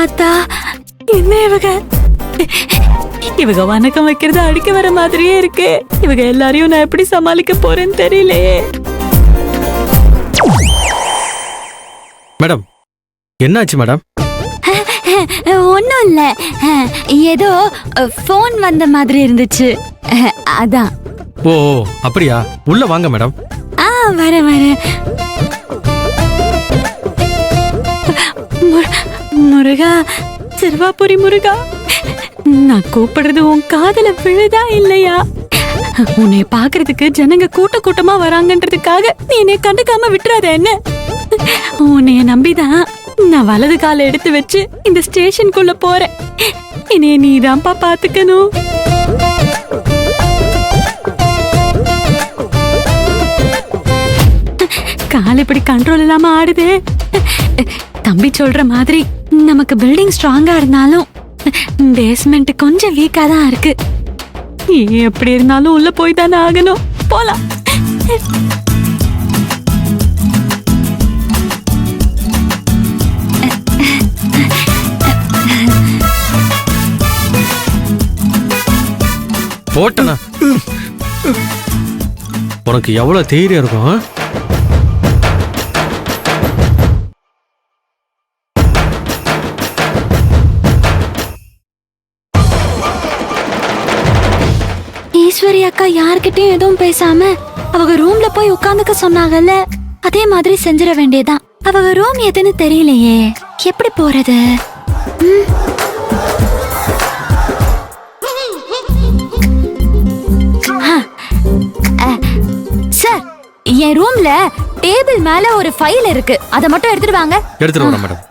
அத்தா, என்ன இவங்க வணக்கம் வைக்கிறது அடிக்க வர மாதிரியே இருக்கு. இவங்க எல்லாரையும் நான் எப்படி சமாளிக்க போறேன்னு தெரியலையே. மேடம், என்னாச்சு மேடம்? ஒன்னும் இல்ல, ஏதோ போன் வந்த மாதிரி இருந்துச்சு, அதான். ஓ அப்படியா? உள்ள வாங்க மேடம். வர முருகா, சிறுவாபுரி முருகா, நான் கூப்பிடுறது உன் காதுல விழுதா இல்லையா? உன்னை பாக்குறதுக்கு ஜனங்க கூட்டமா வராங்கன்றதுக்காக நீ என்னை கண்டுக்காம விட்டுறாத என்ன? உன்னைய நம்பிதான் நான் வலது காலை எடுத்து வச்சு இந்த ஸ்டேஷனுக்குள்ள போறேன். என்னைய நீதான்ப்பா பாத்துக்கணும். கால் இப்படி கண்ட்ரோல் இல்லாம ஆடுது. தம்பி சொல்ற மாதிரி நமக்கு பில்டிங் ஸ்ட்ராங்கா இருந்தாலும் பேஸ்மெண்ட் கொஞ்சம் வீக்கா தான் இருக்கு. எப்படி இருந்தாலும் உள்ள போய் தானே ஆகணும். போலாம். போட்டனா உனக்கு எவ்வளவு தைரியம் இருக்கும்? ஈஸ்வரி அக்கா யார்கிட்டயும் எதுவும் பேசாம அவங்க ரூம்ல போய் உட்காந்துக்க சொன்னாங்கல்ல, அதே மாதிரி செஞ்சிட வேண்டியதான். அவங்க ரூம் எதுன்னு தெரியலையே, எப்படி போறது? சார், என் ரூம்ல டேபிள் மேல ஒரு ஃபைல் இருக்கு, அதை மட்டும் எடுத்துட்டு வாங்க. எடுத்துட்டு வரேன் மேடம்.